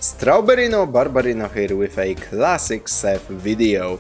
StraberinnoBarbarinno here with a classic Seth video.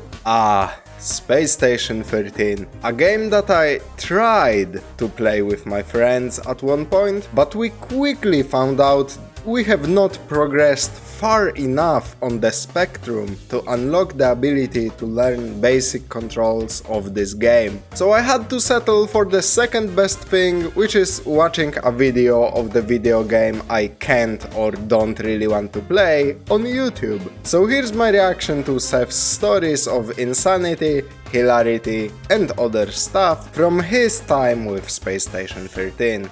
Space Station 13. A game that I tried to play with my friends at one point, but we quickly found out we have not progressed far enough on the spectrum to unlock the ability to learn basic controls of this game. So I had to settle for the second best thing, which is watching a video of the video game I can't or don't really want to play on YouTube. So here's my reaction to Seth's stories of insanity, hilarity and other stuff from his time with Space Station 13.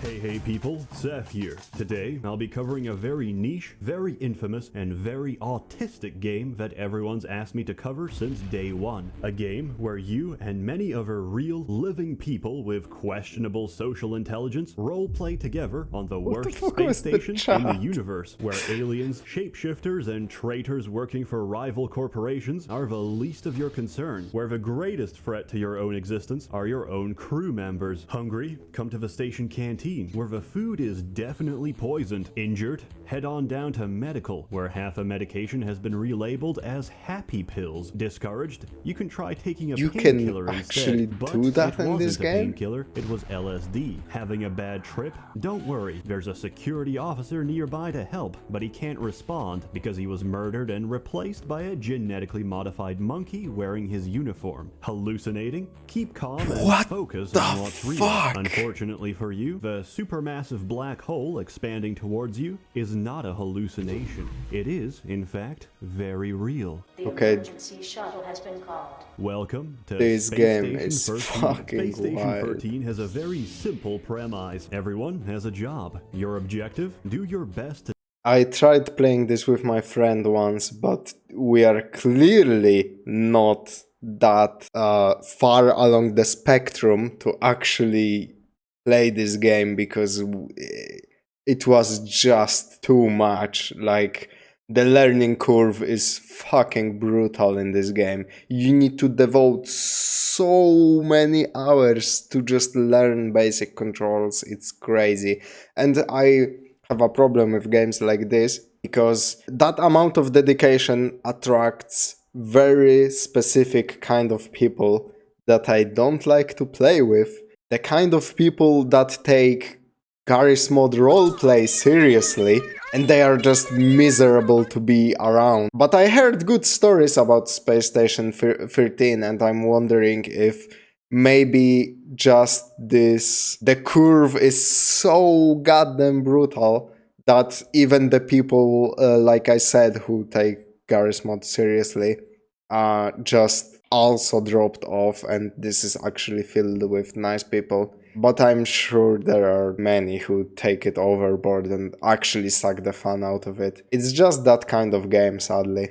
Hey people, Seth here. Today, I'll be covering a very niche, very infamous, and very autistic game that everyone's asked me to cover since day one. A game where you and many other real, living people with questionable social intelligence roleplay together on the worst space station in the universe, where aliens, shapeshifters, and traitors working for rival corporations are the least of your concern, where the greatest threat to your own existence are your own crew members. Hungry? Come to the station canteen, where the food is definitely poisoned. Injured? Head on down to medical, where half a medication has been relabeled as happy pills. Discouraged? You can try taking a painkiller instead, but do that it in this wasn't a game? painkiller, it was LSD. Having a bad trip? Don't worry, there's a security officer nearby to help, but he can't respond because he was murdered and replaced by a genetically modified monkey wearing his uniform. Hallucinating? Keep calm and focus on what's real. Unfortunately for you, the supermassive black hole expanding towards you is not a hallucination. It is, in fact, very real. Okay. Emergency shuttle has been called. Welcome to This Space game Station is 13. fucking Space Station wild. 13 has a very simple premise. Everyone has a job. Your objective? Do your best to I tried playing this with my friend once, but we are clearly not that far along the spectrum to actually play this game, because it was just too much. Like, the learning curve is fucking brutal in this game. You need to devote so many hours to just learn basic controls. It's crazy. And I have a problem with games like this, because that amount of dedication attracts very specific kind of people that I don't like to play with. The kind of people that take Garry's Mod roleplay seriously, and they are just miserable to be around. But I heard good stories about Space Station 13, and I'm wondering if maybe just the curve is so goddamn brutal that even the people, like I said, who take Garry's Mod seriously, just also dropped off, and this is actually filled with nice people. But I'm sure there are many who take it overboard and actually suck the fun out of it. It's just that kind of game, sadly.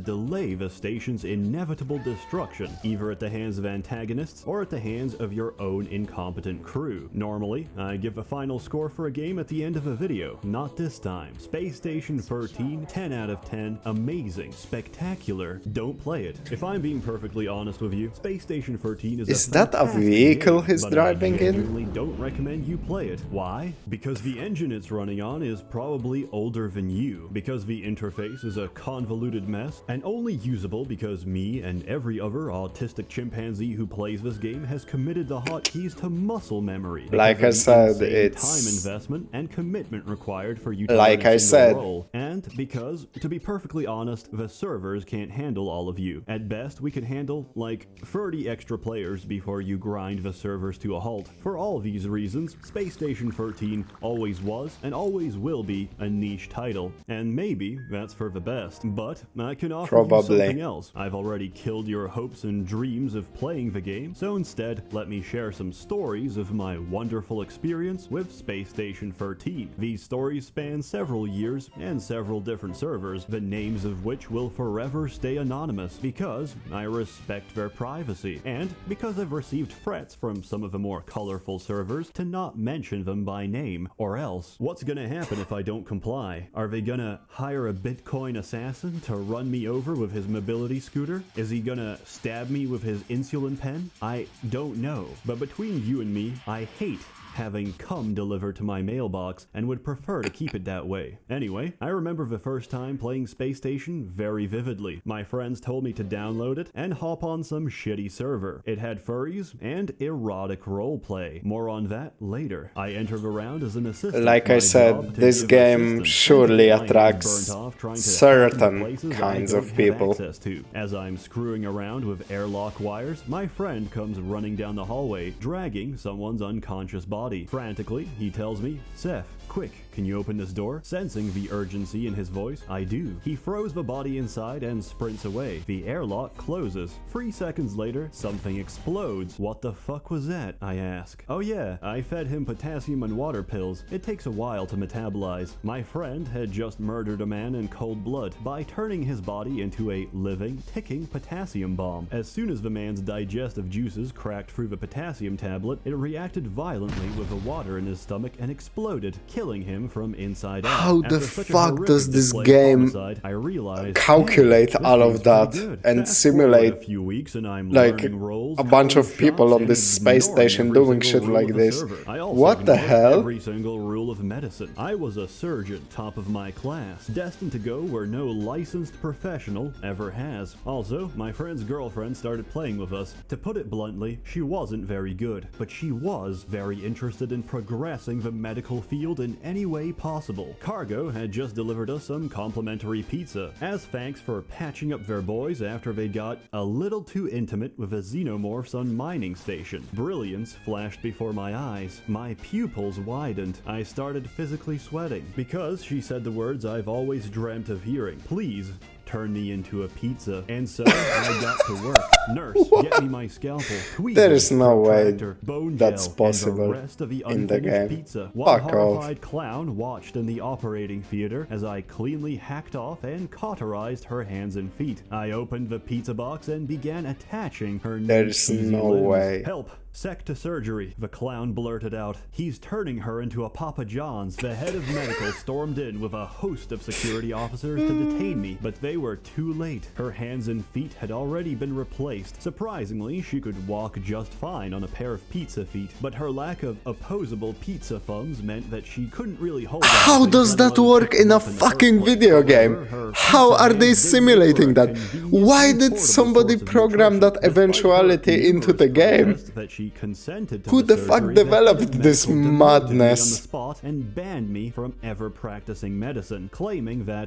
delay the station's inevitable destruction, either at the hands of antagonists or at the hands of your own incompetent crew. Normally, I give a final score for a game at the end of a video. Not this time. Space Station 13, 10 out of 10, amazing, spectacular, don't play it. If I'm being perfectly honest with you, Space Station 13 Is that a vehicle he's driving in? I genuinely don't recommend you play it. Why? Because the engine it's running on is probably older than you, because the interface is a convoluted mess, and only usable because me and every other autistic chimpanzee who plays this game has committed the hotkeys to muscle memory. Like I said, it's time investment and commitment required for you to like I said, role. And because, to be perfectly honest, the servers can't handle all of you. At best, we can handle like 30 extra players before you grind the servers to a halt. For all these reasons, Space Station 13 always was and always will be a niche title, and maybe that's for the best. But I can offer you something else. I've already killed your hopes and dreams of playing the game, so instead, let me share some stories of my wonderful experience with Space Station 13. These stories span several years and several different servers, the names of which will forever stay anonymous because I respect their privacy, and because I've received threats from some of the more colorful servers to not mention them by name, or else, what's gonna happen if I don't comply? Are they gonna hire a Bitcoin assassin to run me over with his mobility scooter? Is he gonna stab me with his insulin pen? I don't know, but between you and me, I hate having cum delivered to my mailbox and would prefer to keep it that way. Anyway, I remember the first time playing Space Station very vividly. My friends told me to download it and hop on some shitty server. It had furries and erotic roleplay. More on that later. I entered around as an assistant. Like I said, this game surely attracts certain kinds of people. As I'm screwing around with airlock wires, my friend comes running down the hallway, dragging someone's unconscious body. Frantically, he tells me, "Seth, quick, can you open this door?" Sensing the urgency in his voice, I do. He throws the body inside and sprints away. The airlock closes. 3 seconds later, something explodes. What the fuck was that? I ask. Oh yeah, I fed him potassium and water pills. It takes a while to metabolize. My friend had just murdered a man in cold blood by turning his body into a living, ticking potassium bomb. As soon as the man's digestive juices cracked through the potassium tablet, it reacted violently with the water in his stomach and exploded, killing him from inside out. How the fuck does this game calculate all of that and simulate like a bunch of people on this space station doing shit like this? What the hell? Every single rule of medicine. I was a surgeon, top of my class, destined to go where no licensed professional ever has. Also, my friend's girlfriend started playing with us. To put it bluntly, she wasn't very good, but she was very interested in progressing the medical field in any way possible. Cargo had just delivered us some complimentary pizza, as thanks for patching up their boys after they got a little too intimate with a xenomorphs on mining station. Brilliance flashed before my eyes. My pupils widened. I started physically sweating, because she said the words I've always dreamt of hearing. Please, turn me into a pizza. And so I got to work. Nurse, get me my scalpel. Tweezers, there is no way bone that's gel, possible and the rest of the in the game. Pizza. One Fuck horrified off. clown watched in the operating theater as I cleanly hacked off and cauterized her hands and feet. I opened the pizza box and began attaching her There's no way. Help! Sec to surgery, the clown blurted out. He's turning her into a Papa John's. The head of medical stormed in with a host of security officers to detain me, but they were too late. Her hands and feet had already been replaced. Surprisingly, she could walk just fine on a pair of pizza feet, but her lack of opposable pizza thumbs meant that she couldn't really hold How does that work in a fucking video game? How are they simulating that? Why did somebody program that eventuality into the game? Who the fuck developed this madness? And banned me from ever practicing medicine, claiming that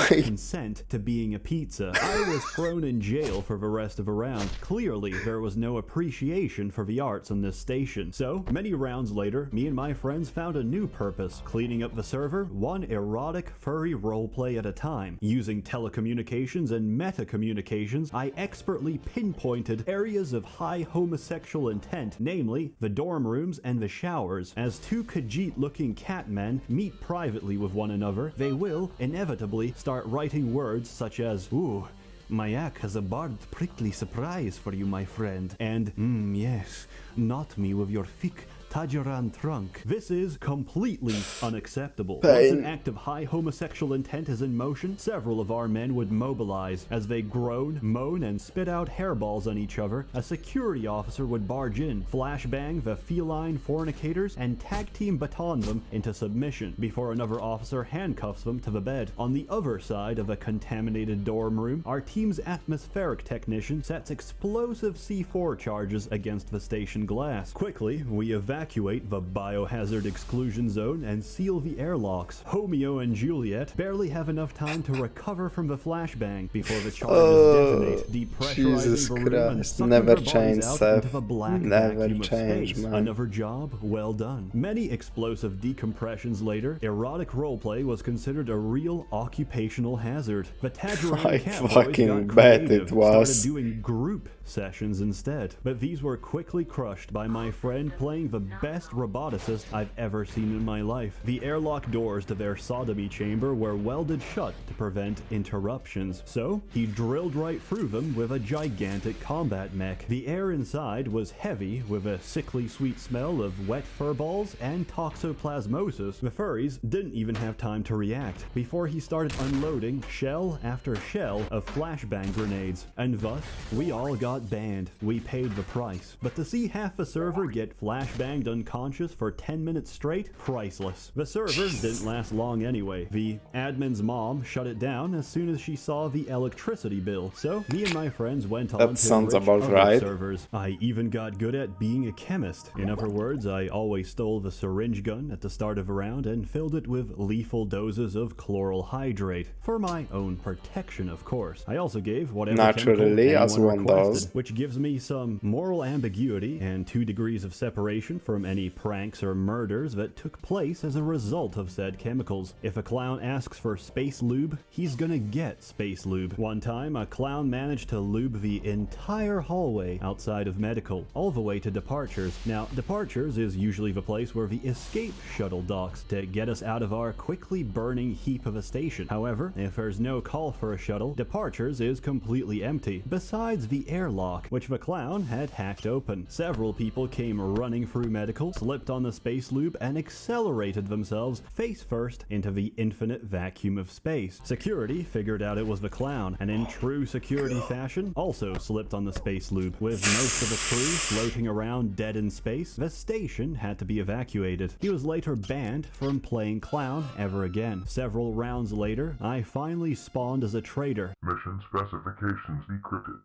consent to being a pizza. I was thrown in jail for the rest of the round. Clearly, there was no appreciation for the arts on this station. So, many rounds later, me and my friends found a new purpose, cleaning up the server, one erotic, furry roleplay at a time. Using telecommunications and meta-communications, I expertly pinpointed areas of high homosexual intent, namely the dorm rooms and the showers. As two Khajiit-looking catmen meet privately with one another, they will, inevitably, start writing words such as, "Ooh, Mayak has a barbed prickly surprise for you, my friend," and, yes, "Not me with your thick Tajaran trunk." This is completely unacceptable. Once an act of high homosexual intent is in motion, several of our men would mobilize. As they groan, moan, and spit out hairballs on each other, a security officer would barge in, flashbang the feline fornicators, and tag team baton them into submission before another officer handcuffs them to the bed. On the other side of a contaminated dorm room, our team's atmospheric technician sets explosive C4 charges against the station glass. Quickly, we evacuate the biohazard exclusion zone and seal the airlocks. Romeo and Juliet barely have enough time to recover from the flashbang before the charges detonate, depressurizing the room and sucking their bodies out into the black vacuum of space. Man. Another job well done. Many explosive decompressions later, erotic roleplay was considered a real occupational hazard. The Tajaran I Catboys fucking got bet creative, it was. started doing group sessions instead, but these were quickly crushed by my friend playing the best roboticist I've ever seen in my life. The airlock doors to their sodomy chamber were welded shut to prevent interruptions, so he drilled right through them with a gigantic combat mech. The air inside was heavy with a sickly sweet smell of wet fur balls and toxoplasmosis. The furries didn't even have time to react before he started unloading shell after shell of flashbang grenades, and thus we all got banned. We paid the price. But to see half a server get flashbang remained unconscious for 10 minutes straight? Priceless. The server didn't last long anyway. The admin's mom shut it down as soon as she saw the electricity bill. So me and my friends went on to sounds enrich about other right. servers. I even got good at being a chemist. In other words, I always stole the syringe gun at the start of a round and filled it with lethal doses of chloral hydrate. For my own protection, of course. I also gave whatever Naturally, chemical as anyone one requested, does. which gives me some moral ambiguity and 2 degrees of separation from any pranks or murders that took place as a result of said chemicals. If a clown asks for space lube, he's gonna get space lube. One time, a clown managed to lube the entire hallway outside of medical, all the way to departures. Now, departures is usually the place where the escape shuttle docks to get us out of our quickly burning heap of a station. However, if there's no call for a shuttle, departures is completely empty, besides the airlock, which the clown had hacked open. Several people came running through medical, slipped on the space lube, and accelerated themselves face first into the infinite vacuum of space. Security figured out it was the clown, and in true security fashion, also slipped on the space lube. With most of the crew floating around dead in space, the station had to be evacuated. He was later banned from playing clown ever again. Several rounds later, I finally spawned as a traitor. Mission specifications decrypted.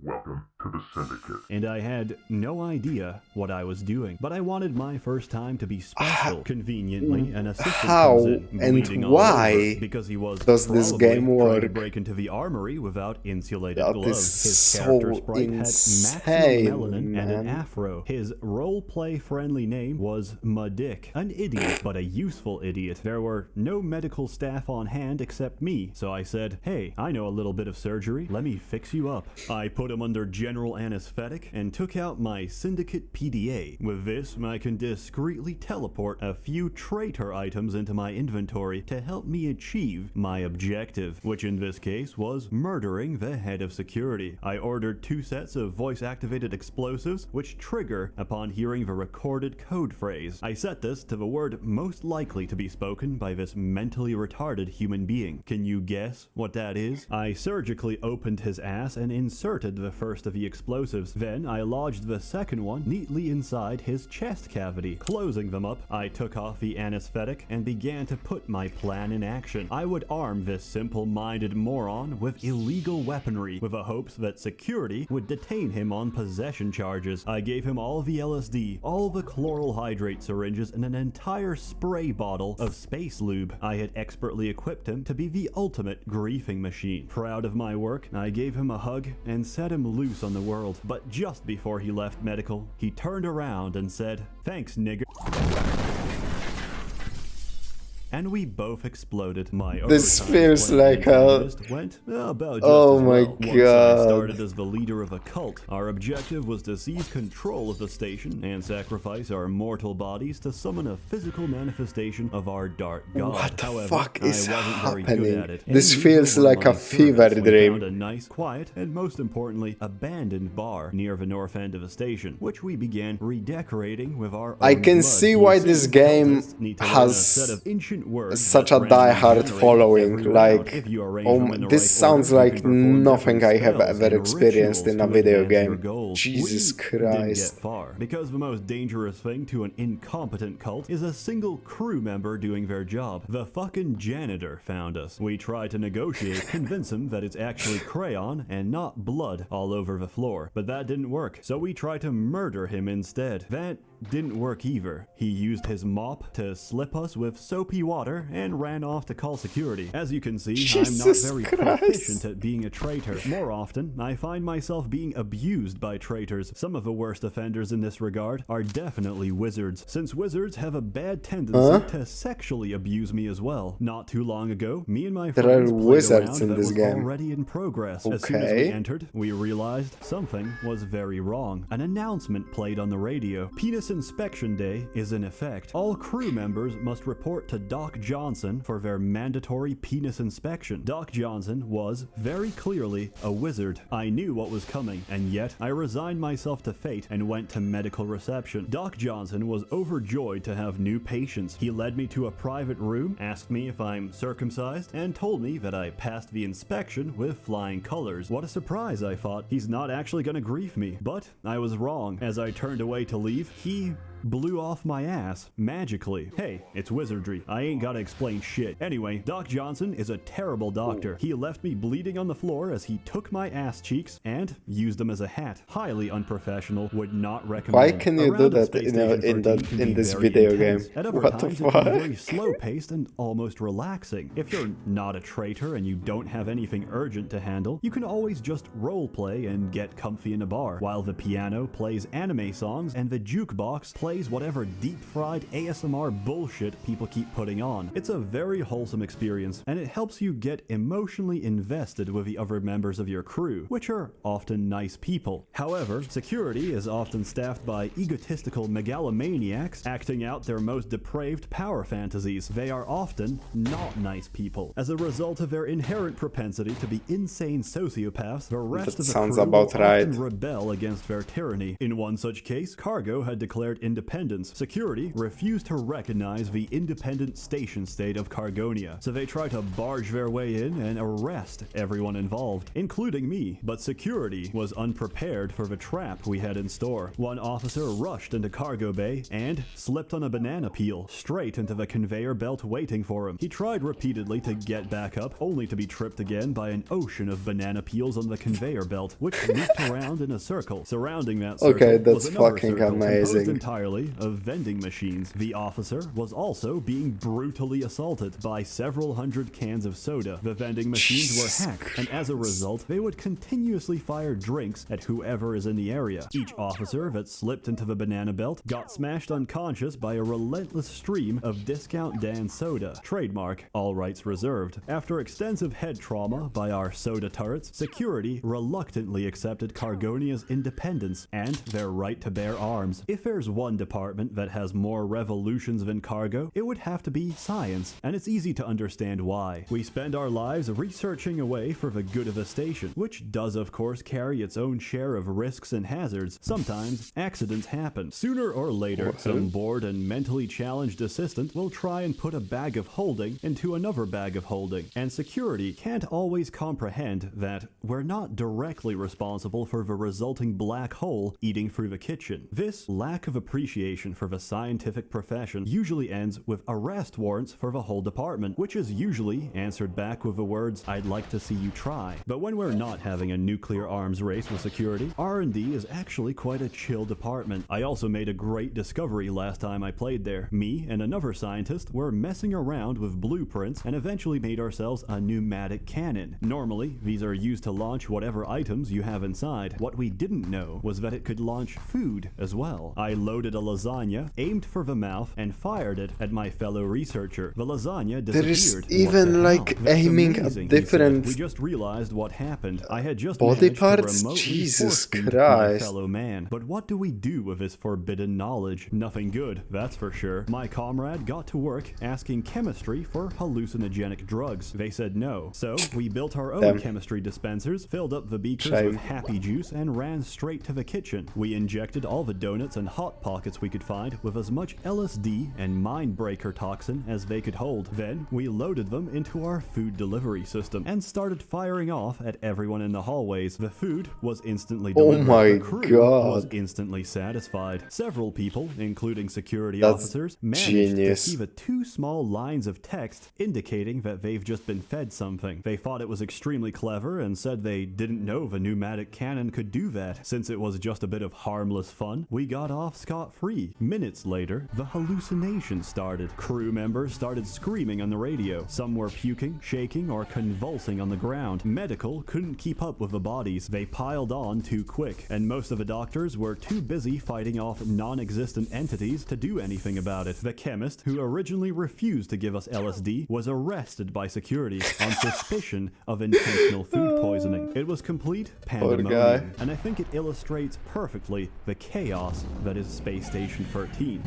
Welcome to the Syndicate. And I had no idea what I was doing. But I wanted my first time to be special. Conveniently, an assistant How comes in, bleeding and all why over because he was does this probably game trying to work? break into the armory without insulated That gloves. is His character so sprite insane, had maximum melanin and an man. afro. His roleplay friendly name was Madick. An idiot, but a useful idiot. There were no medical staff on hand except me, so I said, "Hey, I know a little bit of surgery. Let me fix you up." I put him under general anesthetic and took out my syndicate PDA. With this, I can discreetly teleport a few traitor items into my inventory to help me achieve my objective, which in this case was murdering the head of security. I ordered 2 sets of voice-activated explosives, which trigger upon hearing the recorded code phrase. I set this to the word most likely to be spoken by this mentally retarded human being. Can you guess what that is? I surgically opened his ass and inserted the first of the explosives. Then I lodged the second one neatly inside his chest cavity. Closing them up, I took off the anesthetic and began to put my plan in action. I would arm this simple-minded moron with illegal weaponry, with the hopes that security would detain him on possession charges. I gave him all the LSD, all the chloral hydrate syringes, and an entire spray bottle of space lube. I had expertly equipped him to be the ultimate griefing machine. Proud of my work, I gave him a hug and set him loose on the world. But just before he left medical, he turned around and said, "Thanks, nigger." And we both exploded. My This overtime feels plan like a- went about just Oh as my well. Once I God. started as the leader of a cult. Our objective was to seize control of the station and sacrifice our mortal bodies to summon a physical manifestation of our dark god. What the However, fuck is I wasn't very good happening? at it. This And feels over like my a fever service, we dream. found a nice, quiet, and most importantly, abandoned bar near the north end of the station, which we began redecorating with our I own can blood. see You why see, this game cultists need to learn has a set of ancient words such that a randomly die-hard generate following. every round. Like, If you arrange them in the this right sounds order, you like can perform nothing different I have spells ever and experienced rituals in a to video advance your game. goals. Jesus We didn't get Christ. far, because the most dangerous thing to an incompetent cult is a single crew member doing their job. The fucking janitor found us. We tried to negotiate, convince him that it's actually crayon and not blood all over the floor, but that didn't work, so we tried to murder him instead. That didn't work either. He used his mop to slip us with soapy water and ran off to call security. As you can see, Jesus I'm not very Christ. proficient at being a traitor. More often, I find myself being abused by traitors. Some of the worst offenders in this regard are definitely wizards, since wizards have a bad tendency to sexually abuse me as well. Not too long ago, me and my There friends are played wizards around in that this was game. already in progress. As soon as we Okay. entered, we realized something was very wrong. An announcement played on the radio. Penis Inspection Day is in effect. All crew members must report to Doc Johnson for their mandatory penis inspection. Doc Johnson was, very clearly, a wizard. I knew what was coming, and yet I resigned myself to fate and went to medical reception. Doc Johnson was overjoyed to have new patients. He led me to a private room, asked me if I'm circumcised, and told me that I passed the inspection with flying colors. What a surprise, I thought. He's not actually gonna grief me. But I was wrong. As I turned away to leave, he blew off my ass magically. Hey, it's wizardry. I ain't gotta explain shit. Anyway, Doc Johnson is a terrible doctor. He left me bleeding on the floor as he took my ass cheeks and used them as a hat. Highly unprofessional. Would not recommend. Why can you do Around that Space in Station 13 can be this very video intense. game? At other What the times, it can be fuck? very slow-paced and almost relaxing. If you're not a traitor and you don't have anything urgent to handle, you can always just roleplay and get comfy in a bar, while the piano plays anime songs and the jukebox plays whatever deep-fried ASMR bullshit people keep putting on. It's a very wholesome experience, and it helps you get emotionally invested with the other members of your crew, which are often nice people. However, security is often staffed by egotistical megalomaniacs acting out their most depraved power fantasies. They are often not nice people. As a result of their inherent propensity to be insane sociopaths, the rest That of the sounds crew about will right. often rebel against their tyranny. In one such case, Cargo had declared independence. Security refused to recognize the independent station state of Cargonia, so they tried to barge their way in and arrest everyone involved, including me. But security was unprepared for the trap we had in store. One officer rushed into cargo bay and slipped on a banana peel straight into the conveyor belt waiting for him. He tried repeatedly to get back up, only to be tripped again by an ocean of banana peels on the conveyor belt, which looped around in a circle. Surrounding that circle Okay, that's was another fucking circle composed amazing. entirely of vending machines. The officer was also being brutally assaulted by several hundred cans of soda. The vending machines Jesus were hacked, and as a result, they would continuously fire drinks at whoever is in the area. Each officer that slipped into the banana belt got smashed unconscious by a relentless stream of Discount Dan soda. Trademark, all rights reserved. After extensive head trauma by our soda turrets, security reluctantly accepted Cargonia's independence and their right to bear arms. If there's one department that has more revolutions than Cargo, it would have to be science, and it's easy to understand why. We spend our lives researching away for the good of the station, which does of course carry its own share of risks and hazards. Sometimes accidents happen. Sooner or later, some bored and mentally challenged assistant will try and put a bag of holding into another bag of holding, and security can't always comprehend that we're not directly responsible for the resulting black hole eating through the kitchen. This lack of appreciation for the scientific profession usually ends with arrest warrants for the whole department, which is usually answered back with the words, "I'd like to see you try." But when we're not having a nuclear arms race with security, R&D is actually quite a chill department. I also made a great discovery last time I played there. Me and another scientist were messing around with blueprints and eventually made ourselves a pneumatic cannon. Normally, these are used to launch whatever items you have inside. What we didn't know was that it could launch food as well. I loaded a lasagna, aimed for the mouth, and fired it at my fellow researcher. The lasagna disappeared. There is What even the like hell? That's aiming at amazing, he said. different We just realized what happened. I had just body managed to parts? remotely Jesus force-feed my Christ. fellow man. But what do we do with this forbidden knowledge? Nothing good, that's for sure. My comrade got to work asking chemistry for hallucinogenic drugs. They said no. So we built our own Damn. chemistry dispensers, filled up the beakers Shame. with happy juice, and ran straight to the kitchen. We injected all the donuts and hot pockets we could find with as much LSD and mindbreaker toxin as they could hold. Then we loaded them into our food delivery system and started firing off at everyone in the hallways. The food was instantly Oh delivered. my The crew God. was instantly satisfied. Several people, including security That's officers, managed genius. to see the two small lines of text indicating that they've just been fed something. They thought it was extremely clever and said they didn't know the pneumatic cannon could do that. Since it was just a bit of harmless fun, we got off scot-free. Minutes later, the hallucination started. Crew members started screaming on the radio. Some were puking, shaking, or convulsing on the ground. Medical couldn't keep up with the bodies. They piled on too quick, and most of the doctors were too busy fighting off non-existent entities to do anything about it. The chemist, who originally refused to give us LSD, was arrested by security on suspicion of intentional food poisoning. It was complete pandemonium, and I think it illustrates perfectly the chaos that is Space Station 13.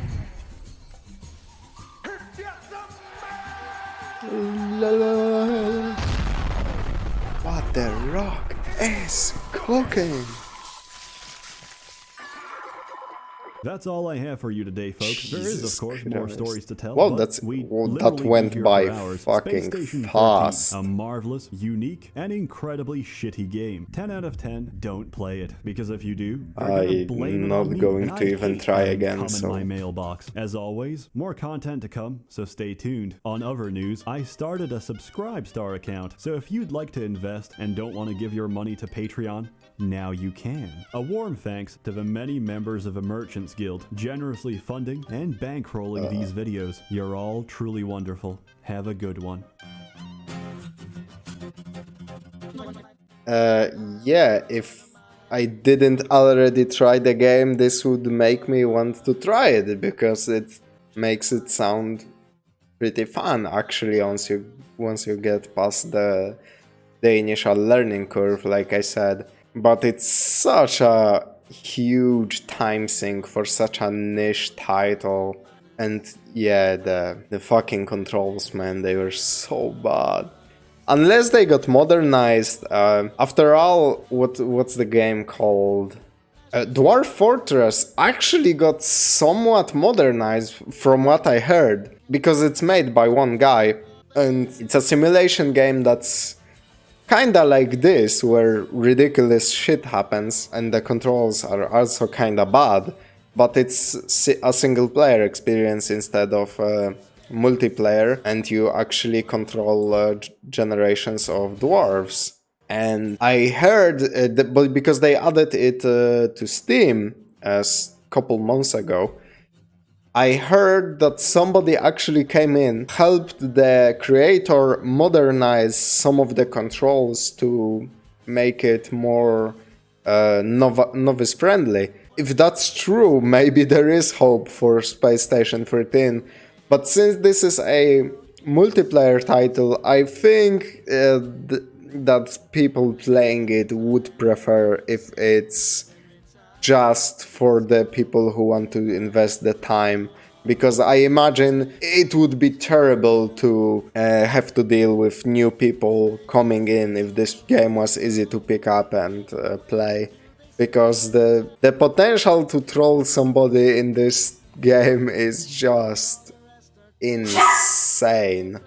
What the rock is cooking? That's all I have for you today, folks. There is, Jesus of course, more Christ. stories to tell. Well, but that literally went been here by for hours. fucking Space Station 13, fast. a marvelous, unique, and incredibly shitty game. 10 out of 10. Don't play it, because if you do, they're gonna blame I'm it on not me, going and to I even hate try having again, come so- in my mailbox. As always, more content to come, so stay tuned. On other news, I started a Subscribestar account, so if you'd like to invest and don't want to give your money to Patreon, now you can. A warm thanks to the many members of the Merchants Guild generously funding and bankrolling these videos. You're all truly wonderful. Have a good one. Yeah, if I didn't already try the game, this would make me want to try it, because it makes it sound pretty fun, actually, once you get past the initial learning curve, like I said. But it's such a huge time sink for such a niche title. And yeah, the fucking controls, man, they were so bad. Unless they got modernized. After all, what's the game called? Dwarf Fortress actually got somewhat modernized from what I heard, because it's made by one guy, and it's a simulation game that's kinda like this, where ridiculous shit happens and the controls are also kinda bad, but it's a single player experience instead of multiplayer, and you actually control generations of dwarves. And I heard, but because they added it to Steam a couple months ago, I heard that somebody actually came in, helped the creator modernize some of the controls to make it more novice friendly. If that's true, maybe there is hope for Space Station 13. But since this is a multiplayer title, I think that people playing it would prefer if it's just for the people who want to invest the time, because I imagine it would be terrible to have to deal with new people coming in if this game was easy to pick up and play, because the potential to troll somebody in this game is just insane.